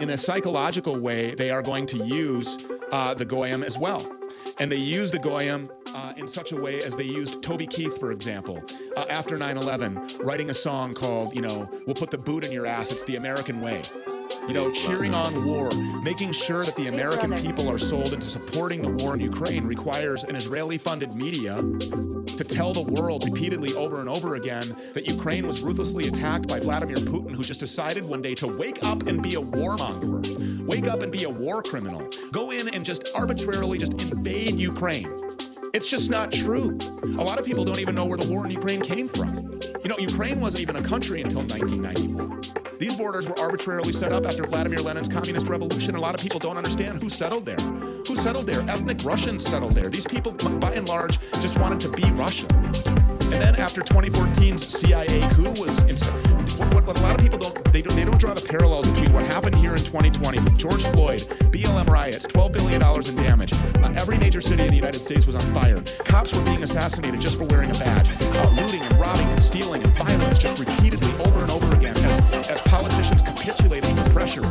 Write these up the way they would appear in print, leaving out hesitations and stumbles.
in a psychological way, they are going to use the Goyim as well. And they use the Goyim in such a way as they used Toby Keith, for example, after 9/11, writing a song called, We'll Put the Boot in Your Ass, It's the American Way. Cheering on war, making sure that the American people are sold into supporting the war in Ukraine requires an Israeli-funded media to tell the world repeatedly over and over again that Ukraine was ruthlessly attacked by Vladimir Putin, who just decided one day to wake up and be a warmonger, wake up and be a war criminal, go in and just arbitrarily just invade Ukraine. It's just not true. A lot of people don't even know where the war in Ukraine came from. Ukraine wasn't even a country until 1991. These borders were arbitrarily set up after Vladimir Lenin's communist revolution. A lot of people don't understand who settled there. Who settled there? Ethnic Russians settled there. These people, by and large, just wanted to be Russia. And then after 2014's CIA coup was installed, what a lot of people don't draw the parallels between what happened here in 2020 with George Floyd, BLM riots, $12 billion in damage. Every major city in the United States was on fire. Cops were being assassinated just for wearing a badge. Looting and robbing and stealing and violence just repeatedly over and over again as politicians capitulated to pressure.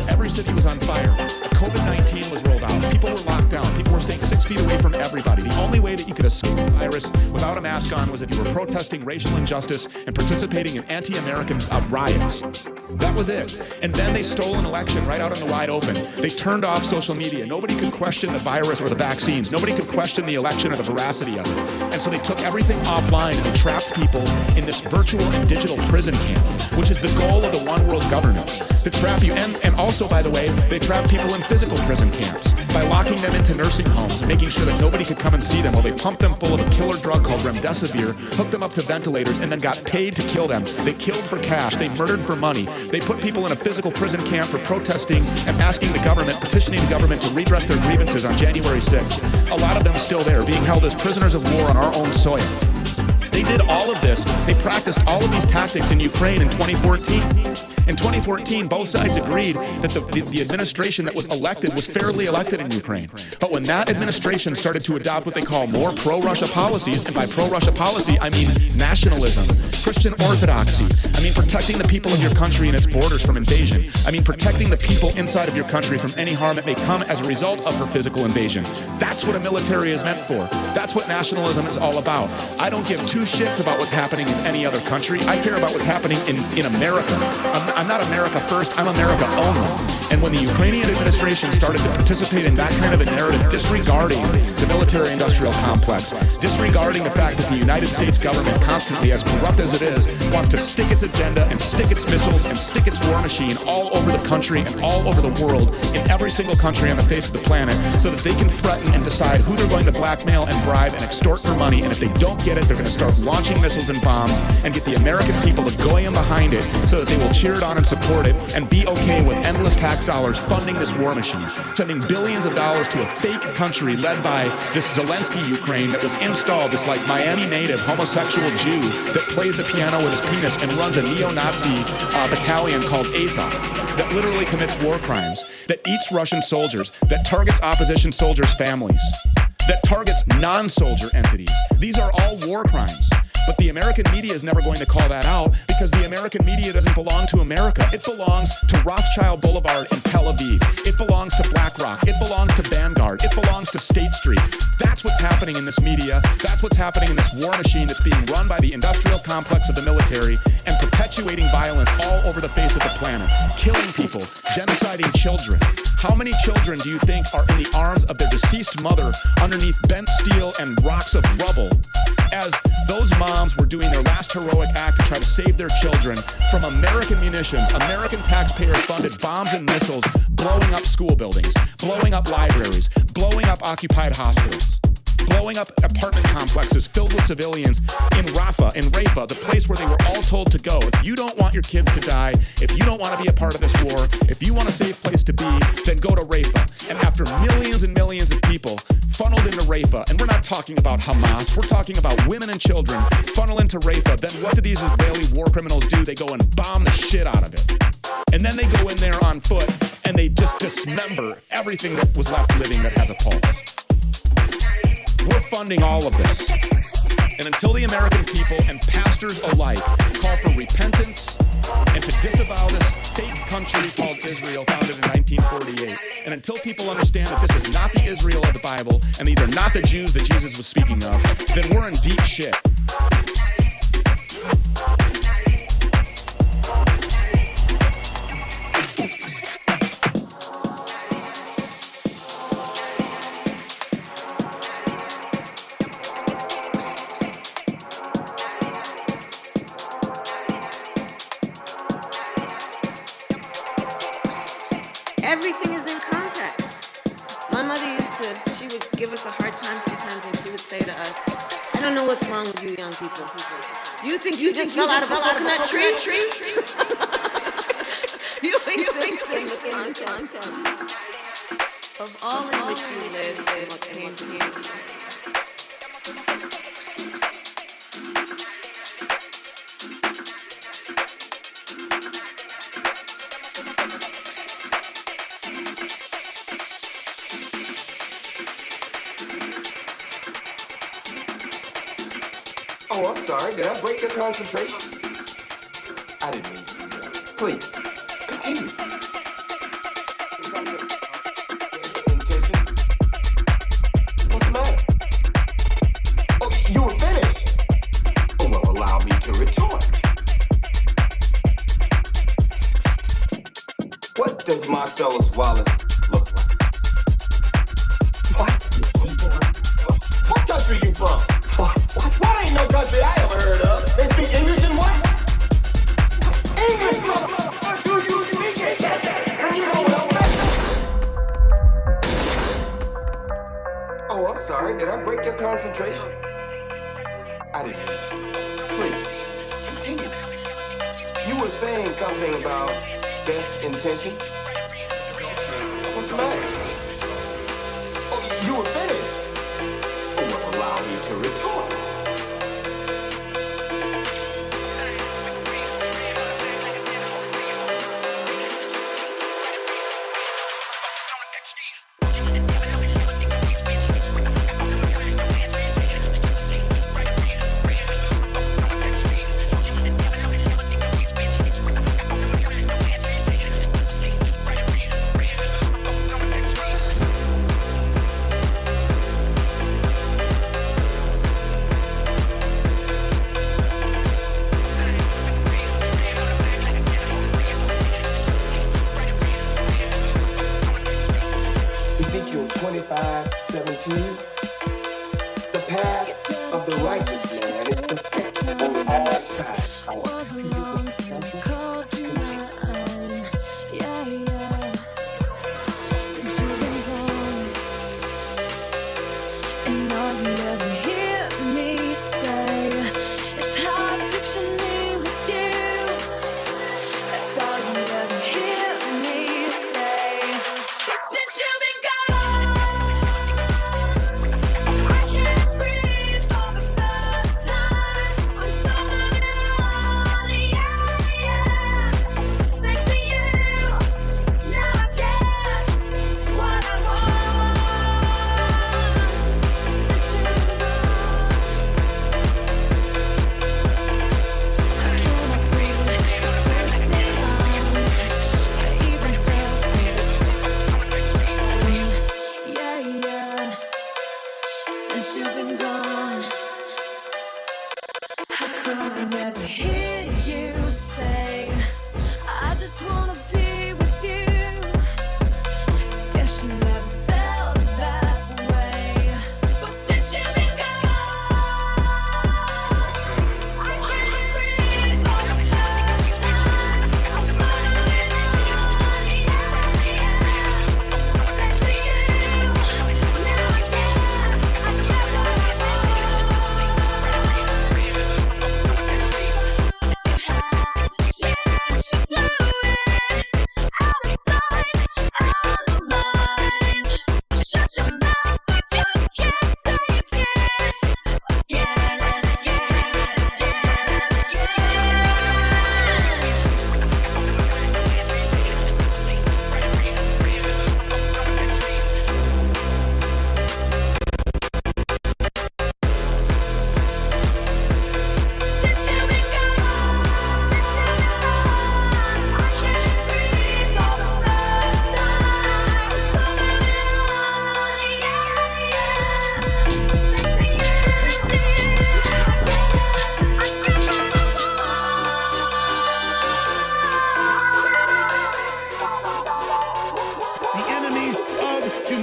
Every city was on fire. COVID-19 was rolled out. People were locked down. People were staying 6 feet away from everybody. The only way that you could escape the virus without a mask on was if you were protesting racial injustice and participating in anti-American riots. That was it. And then they stole an election right out in the wide open. They turned off social media. Nobody could question the virus or the vaccines. Nobody could question the election or the veracity of it. And so they took everything offline and they trapped people in this virtual and digital prison camp, which is the goal of the one world government, to trap you. And also, by the way, they trapped people in physical prison camps by locking them into nursing homes and making sure that nobody could come and see them while they pumped them full of a killer drug called remdesivir, hooked them up to ventilators, and then got paid to kill them. They killed for cash. They murdered for money. They put people in a physical prison camp for protesting and asking the government, petitioning the government to redress their grievances on January 6th. A lot of them still there, being held as prisoners of war on our own soil. They did all of this. They practiced all of these tactics in Ukraine in 2014. In 2014, both sides agreed that the administration that was elected was fairly elected in Ukraine. But when that administration started to adopt what they call more pro-Russia policies, and by pro-Russia policy, I mean nationalism, Christian orthodoxy, I mean protecting the people of your country and its borders from invasion, I mean protecting the people inside of your country from any harm that may come as a result of her physical invasion. That's what a military is meant for. That's what nationalism is all about. I don't give two shits about what's happening in any other country. I care about what's happening in America. I'm not America first, I'm America only. And when the Ukrainian administration started to participate in that kind of a narrative, disregarding the military-industrial complex, disregarding the fact that the United States government constantly, as corrupt as it is, wants to stick its agenda and stick its missiles and stick its war machine all over the country and all over the world, in every single country on the face of the planet, so that they can threaten and decide who they're going to blackmail and bribe and extort for money. And if they don't get it, they're going to start launching missiles and bombs and get the American people to go in behind it so that they will cheer it on and support it and be okay with endless tax dollars funding this war machine, sending billions of dollars to a fake country led by this Zelensky Ukraine that was installed, this like Miami native homosexual Jew that plays the piano with his penis and runs a neo-Nazi battalion called Azov that literally commits war crimes, that eats Russian soldiers, that targets opposition soldiers' families, that targets non-soldier entities. These are all war crimes. But the American media is never going to call that out because the American media doesn't belong to America. It belongs to Rothschild Boulevard in Tel Aviv. It belongs to BlackRock. It belongs to Vanguard. It belongs to State Street. That's what's happening in this media. That's what's happening in this war machine that's being run by the industrial complex of the military and perpetuating violence all over the face of the planet, killing people, genociding children. How many children do you think are in the arms of their deceased mother underneath bent steel and rocks of rubble as those moms were doing their last heroic act to try to save their children from American munitions, American taxpayer-funded bombs and missiles blowing up school buildings, blowing up libraries, blowing up occupied hospitals, blowing up apartment complexes filled with civilians in Rafah, the place where they were all told to go. If you don't want your kids to die, if you don't want to be a part of this war, if you want a safe place to be, then go to Rafah. And after millions and millions of people funneled into Rafah, and we're not talking about Hamas, we're talking about women and children funnel into Rafah, then what do these Israeli war criminals do? They go and bomb the shit out of it. And then they go in there on foot and they just dismember everything that was left living that has a pulse. We're funding all of this. And until the American people and pastors alike call for repentance and to disavow this fake country called Israel founded in 1948. And until people understand that this is not the Israel of the Bible and these are not the Jews that Jesus was speaking of, then we're in deep shit. Everything is in context. My mother she would give us a hard time sometimes, and she would say to us, I don't know what's wrong with you young people. You think you just fell out of a coconut tree? You think things in the context of all in which you live and what came to you. Oh, I'm sorry. Did I break your concentration? I didn't mean to. Please, continue. Intention? What's the matter? Oh, you were finished. Oh, well, allow me to retort. What does Marcellus Wallace look like? What country you from? What ain't no country I ever heard of? They speak English and what? English, motherfucker! Do you speak it? And you know what I'm saying? Oh, I'm sorry. Did I break your concentration? I didn't mean. Please, continue. You were saying something about best intentions. What's the matter? Oh, you were finished. Oh, well, allow me to retort. Ezekiel 25:17. The path of the righteous man is beset on all sides. Yeah.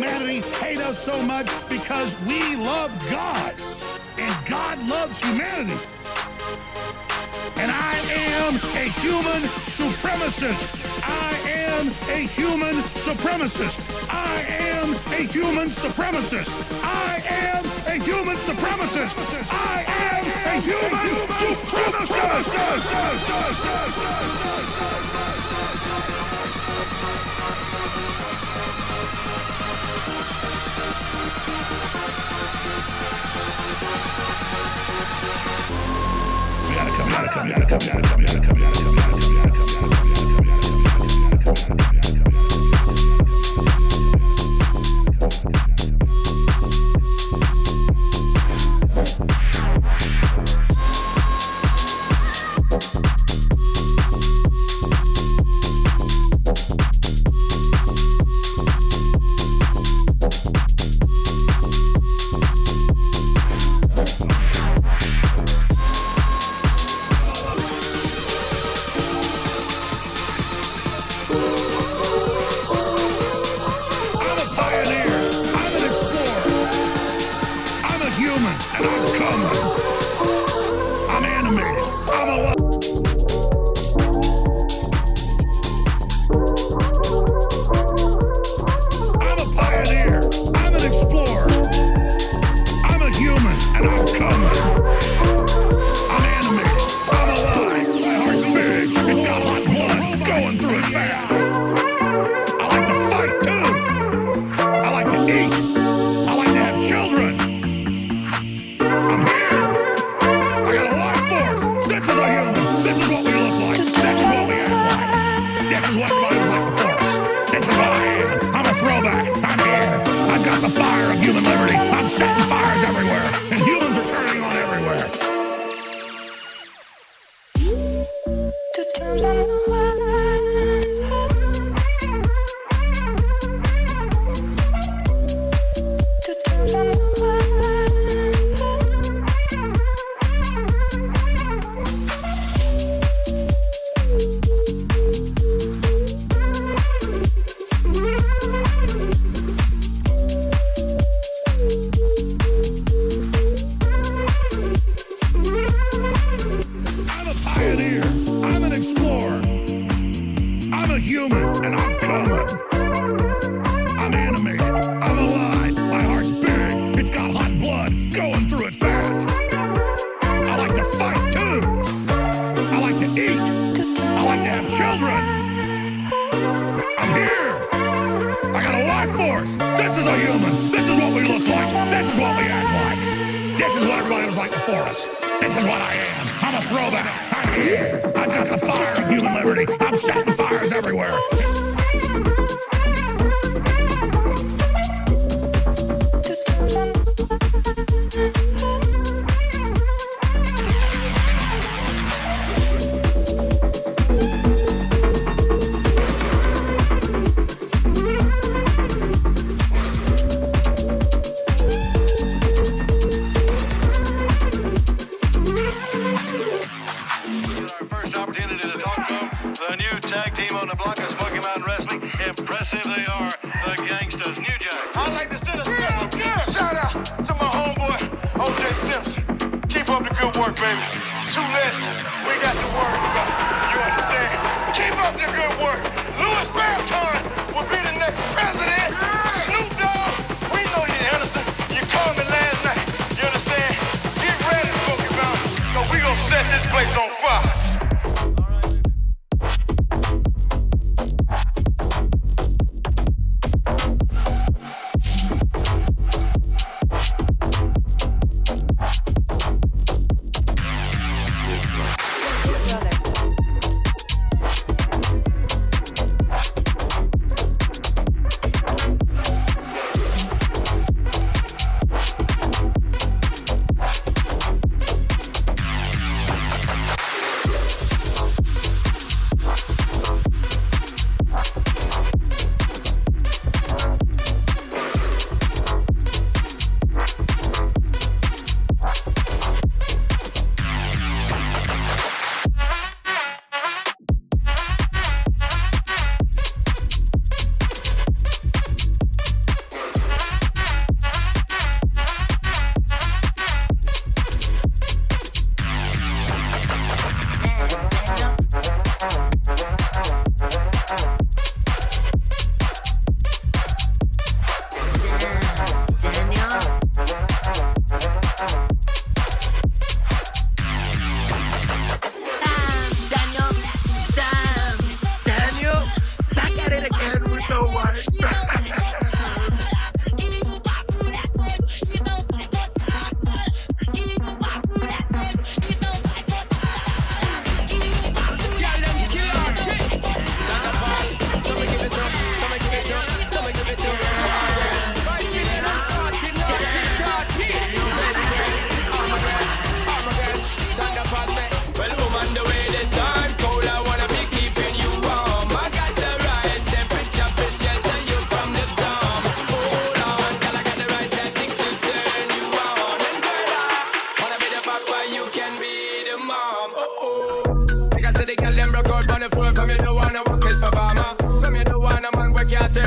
humanity hate us so much because we love God, and God loves humanity. And I am a human supremacist. I am a human supremacist. I am a human supremacist. I am a human supremacist. I am a human supremacist.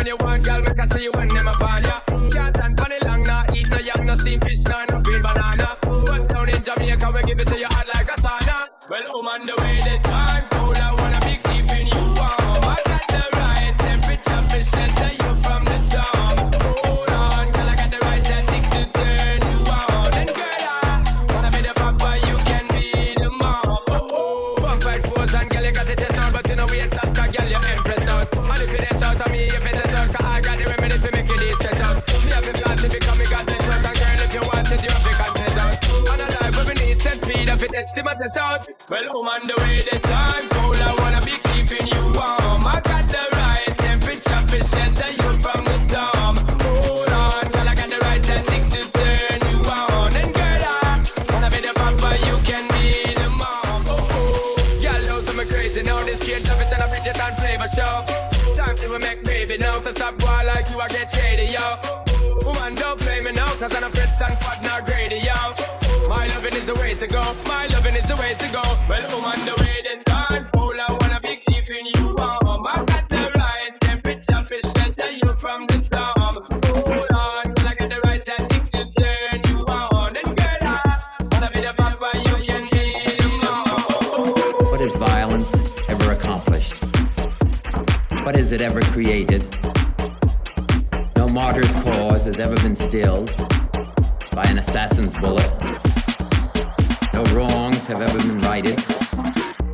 when you want, girl, make I see you when them upon ya. Can't stand for the long, nah, eat no yam, no steam fish, nah, no green banana. One down in Jamaica, we give it to you hot like a sauna. Well, on the way, the time cold, I wanna be keeping you warm. I got the right temperature to shelter you from the storm. Hold on, girl, I got the right tactics to turn you on. And girl, I wanna be the papa, you can be the mom. Bump right force and girl, you got the test out, but you know we ain't soft, girl, you empress out. And if it is out of me, if it is out, cause I got the remedy to make it stretch out. Me have the plan to become a godless out, and girl, if you want it, you have to confess out. And a life where we need set feed, if it is to my test out. Well, on the way, the time cold, I wanna be keeping you warm. I got the right temperature to shelter you from the storm. Hold on, girl, I got the right tactics to turn you on. And girl, I wanna be the papa, you can be the mom. Girl, know some crazy now, this change of it and a Bridget and flavor show. Time to make baby now, so stop boy like you, I get shady, yo. Woman, don't play me now, cause I'm a fits and fat, not greedy, yo. My loving is the way to go, my loving is the way to go. Well, on the way, then time cold, I wanna be keeping you warm. I got the right temperature to shelter you from the storm. Hold on, till I get the right tactics to turn you on. And girl, I wanna be the papa, you can be the mom. What has violence ever accomplished? What has it ever created? No martyr's cause has ever been stilled by an assassin's bullet. No wrongs have ever been righted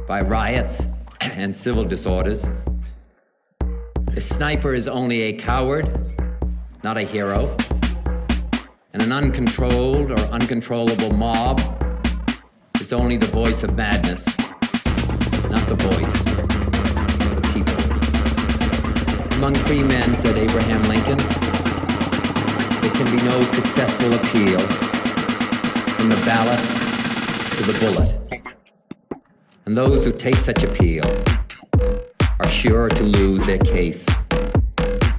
by riots and civil disorders. A sniper is only a coward, not a hero. And an uncontrolled or uncontrollable mob is only the voice of madness, not the voice of the people. Among free men, said Abraham Lincoln, there can be no successful appeal from the ballot to the bullet. And those who take such appeal are sure to lose their case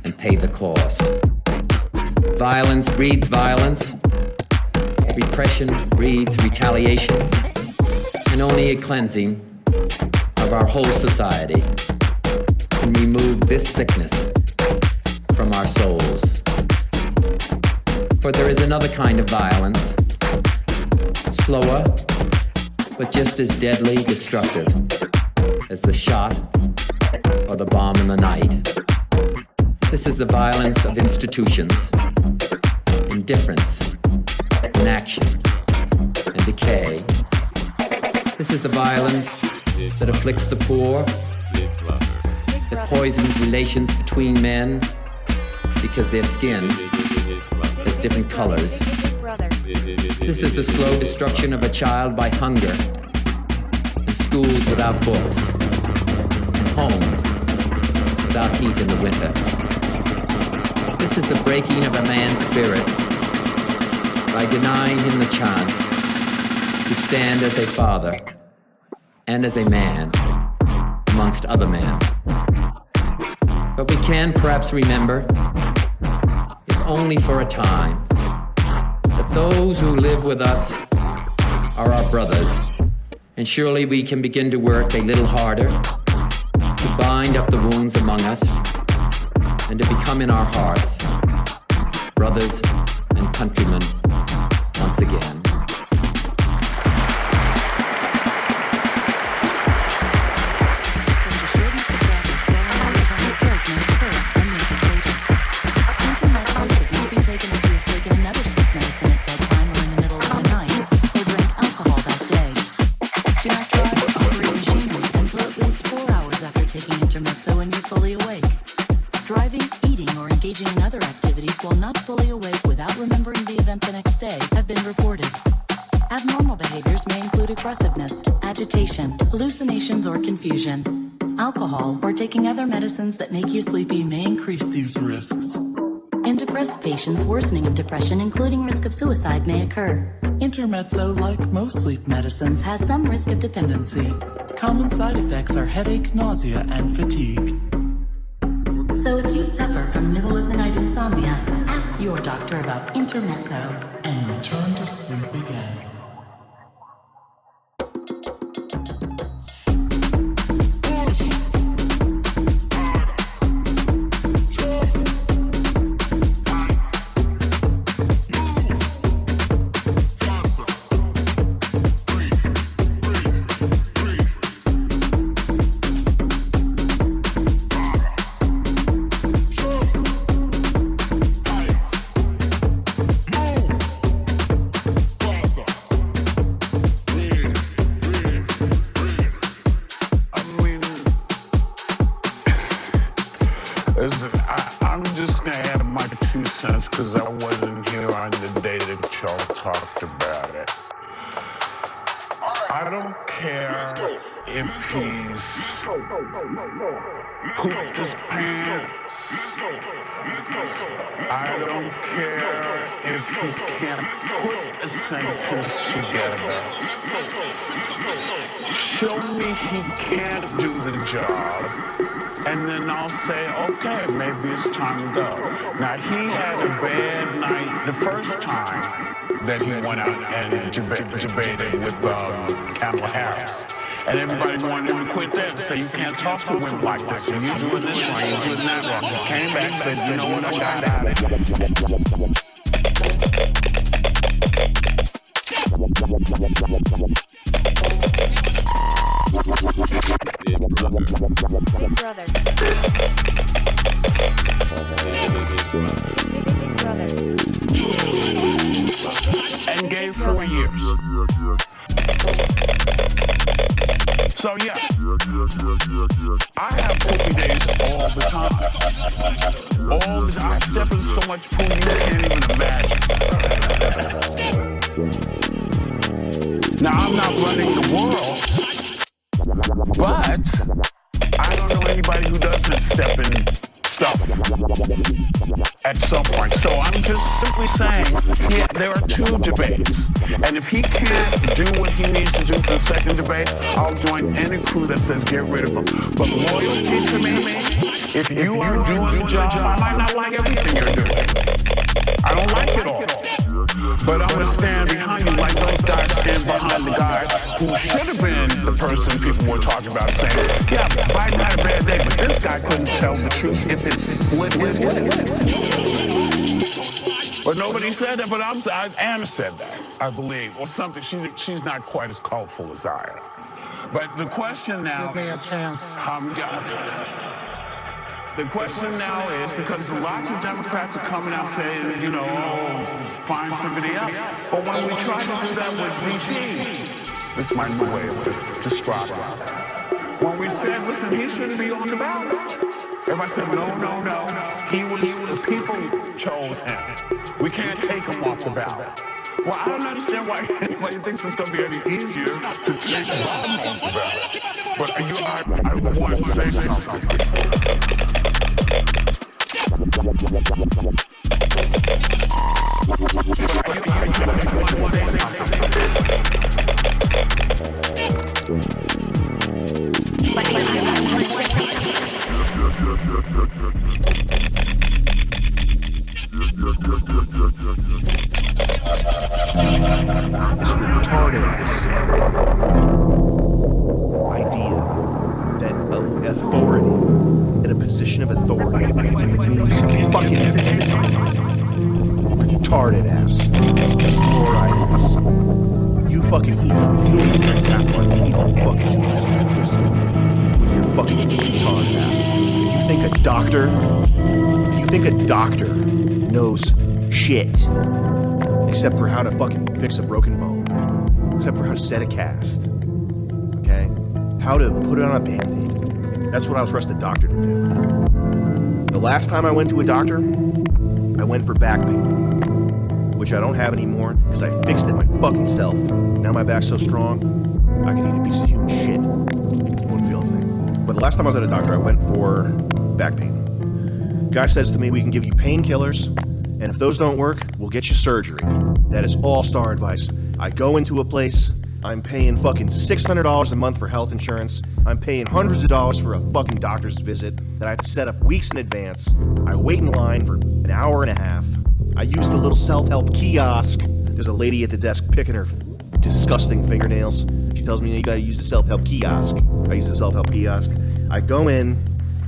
and pay the cost. Violence breeds violence. Repression breeds retaliation. And only a cleansing of our whole society can remove this sickness from our souls. For there is another kind of violence, slower, but just as deadly destructive as the shot or the bomb in the night. This is the violence of institutions, indifference, inaction, and decay. This is the violence that afflicts the poor, that poisons relations between men because their skin has different colors. This is the slow destruction of a child by hunger, and schools without books, and homes without heat in the winter. This is the breaking of a man's spirit by denying him the chance to stand as a father and as a man amongst other men. But we can perhaps remember, if only for a time, that those who live with us are our brothers, and surely we can begin to work a little harder to bind up the wounds among us and to become in our hearts brothers and countrymen once again. Hallucinations or confusion. Alcohol or taking other medicines that make you sleepy may increase these risks. In depressed patients, worsening of depression, including risk of suicide, may occur. Intermezzo, like most sleep medicines, has some risk of dependency. Common side effects are headache, nausea, and fatigue. So if you suffer from middle-of-the-night insomnia, ask your doctor about Intermezzo and return to sleep again. 2 cents because I wasn't here on the day that y'all talked about it. I don't care if he's pooped his pants. I don't care if he can't put a sentence together. Show me he can't do the job, and then I'll say, okay, maybe it's time to go. Now, he had a bad night the first time that he went out and debated with Kamala Harris. And everybody wanted him to quit that and say, you can't talk to women like this. And you doing this wrong, you doing that wrong. He came back and said, you know what, I got at it. Big brother. And gave 4 years. So yeah, I have poopy days all the time. I step in so much poo you can't even imagine. Now I'm not running the world, but I don't know anybody who doesn't step in stuff at some point. So I'm just simply saying, yeah, there are 2 debates. And if he can't do what he needs to do for the second debate, I'll join any crew that says get rid of him. But loyalty to me, if you are doing the job, I might not like everything you're doing. I don't like it all. But I'm going to stand behind you like those guys stand behind the guy who should have been the person people were talking about saying, yeah, Biden had a bad day, but this guy couldn't tell the truth if it split his way. But nobody said that, but Anna said that, I believe, or something. She's not quite as colorful as I am. But the question now is, the question now is, because lots of Democrats are coming out saying, you know, oh, find somebody else. But when we tried to do that with DT, this might be a way of describing it. When we said, listen, he shouldn't be on the ballot. Everybody said, no. The people chose him. We can't take him off the ballot. Well, I don't understand why anybody thinks it's going to be any easier to take Biden off the ballot. But I want to say something. This retarded ass idea that authority, in a position of authority, means fucking everything. Retarded ass, fluoride ass. You fucking eat the, you don't even drink tap water, you eat the fucking toothpaste with your fucking retard ass. If you think a doctor knows shit, except for how to fucking fix a broken bone, except for how to set a cast, okay? How to put it on a Band-Aid. That's what I'll trust a doctor to do. The last time I went to a doctor, I went for back pain, which I don't have anymore because I fixed it my fucking self. Now my back's so strong, I can eat a piece of human shit. Wouldn't feel a thing. But the last time I was at a doctor, I went for back pain. Guy says to me, we can give you painkillers, and if those don't work, we'll get you surgery. That is all-star advice. I go into a place, I'm paying fucking $600 a month for health insurance. I'm paying hundreds of dollars for a fucking doctor's visit that I have to set up weeks in advance. I wait in line for an hour and a half. I use the little self-help kiosk. There's a lady at the desk picking her disgusting fingernails. She tells me, you gotta use the self-help kiosk. I use the self-help kiosk. I go in,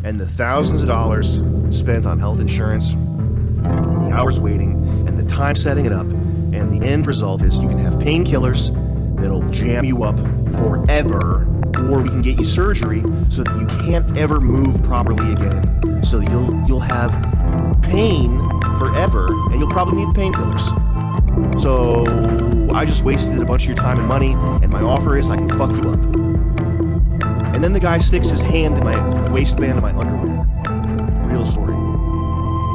and the thousands of dollars spent on health insurance, and the hours waiting, and the time setting it up, and the end result is you can have painkillers that'll jam you up forever, or we can get you surgery so that you can't ever move properly again. So you'll have pain forever, and you'll probably need painkillers. So I just wasted a bunch of your time and money, and my offer is I can fuck you up. And then the guy sticks his hand in my waistband of my underwear. Real story.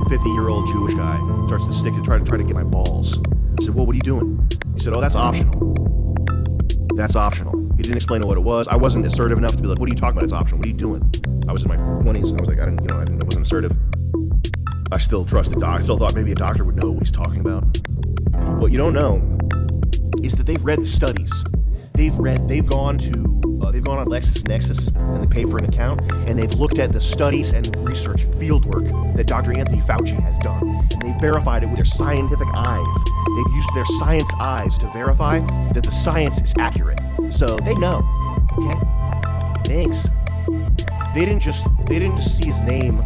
50-year-old Jewish guy starts to stick and try to get my balls. I said, well, what are you doing? He said, oh, that's optional. That's optional. He didn't explain what it was. I wasn't assertive enough to be like, what are you talking about? It's optional. What are you doing? I was in my 20s. I was like, I wasn't assertive. I still trusted I still thought maybe a doctor would know what he's talking about. What you don't know is that they've read the studies. They've gone on LexisNexis and they pay for an account, and they've looked at the studies and research and field work that Dr. Anthony Fauci has done, and they've verified it with their scientific eyes. They've used their science eyes to verify that the science is accurate. So they know. Okay? Thanks. They didn't just see his name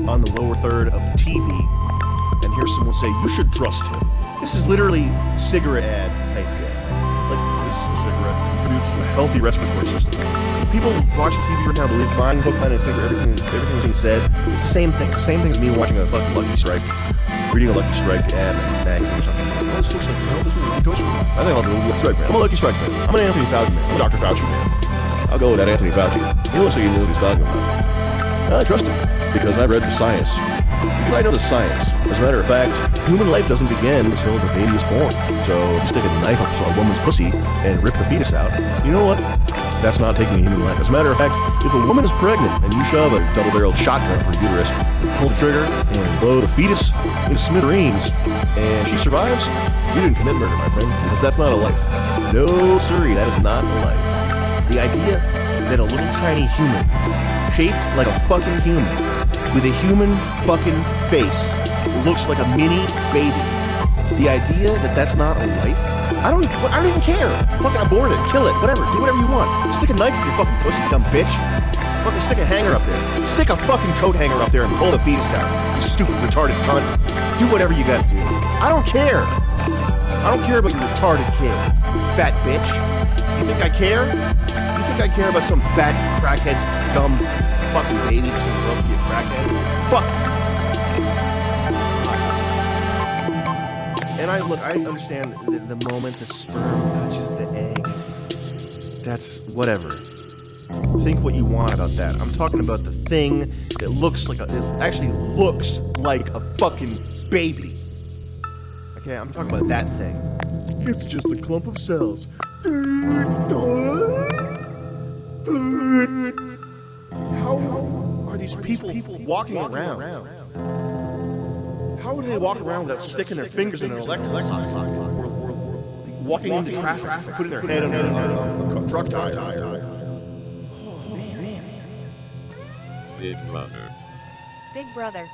on the lower third of TV and hear someone say, you should trust him. This is literally cigarette ad type shit. Like, this cigarette contributes to a healthy respiratory system. People watching TV right now buying hook, line, and sinker, everything being said. It's the same thing. The same thing as me watching a fucking Lucky Strike, reading a Lucky Strike ad in magazine or something. Oh, this looks like, this is a good choice for me. I think I'll do a Lucky Strike man. I'm a Lucky Strike man. I'm an Anthony Fauci man. I'm a Dr. Fauci man. I'll go with that Anthony Fauci. He looks like he knows what he's talking about. I trust him because I've read the science. Because I know the science. As a matter of fact, human life doesn't begin until the baby is born. So if you stick a knife up a woman's pussy and rip the fetus out, you know what? That's not taking a human life. As a matter of fact, if a woman is pregnant and you shove a double-barreled shotgun up her uterus, pull the trigger, and blow the fetus into smithereens, and she survives, you didn't commit murder, my friend, because that's not a life. No, sirree, that is not a life. The idea that a little tiny human, shaped like a fucking human, with a human fucking face, looks like a mini baby. The idea that that's not a life, I don't even care. Fucking abort it, kill it, whatever, do whatever you want. Stick a knife in your fucking pussy, you dumb bitch. Fucking stick a hanger up there. Stick a fucking coat hanger up there and pull the fetus out. You stupid retarded cunt. Do whatever you gotta do. I don't care. I don't care about your retarded kid, fat bitch. You think I care? You think I care about some fat crackhead's dumb fucking baby that's gonna grow up to be a crackhead? Fuck. And I understand the moment the sperm touches the egg. That's whatever. Think what you want about that. I'm talking about the thing that actually looks like a fucking baby. Okay, I'm talking about that thing. It's just a clump of cells. How are these people walking around? How would they walk around without sticking their fingers in an electric socket? Or walking into traffic, putting their head on a truck tire. Big Brother. Big Brother.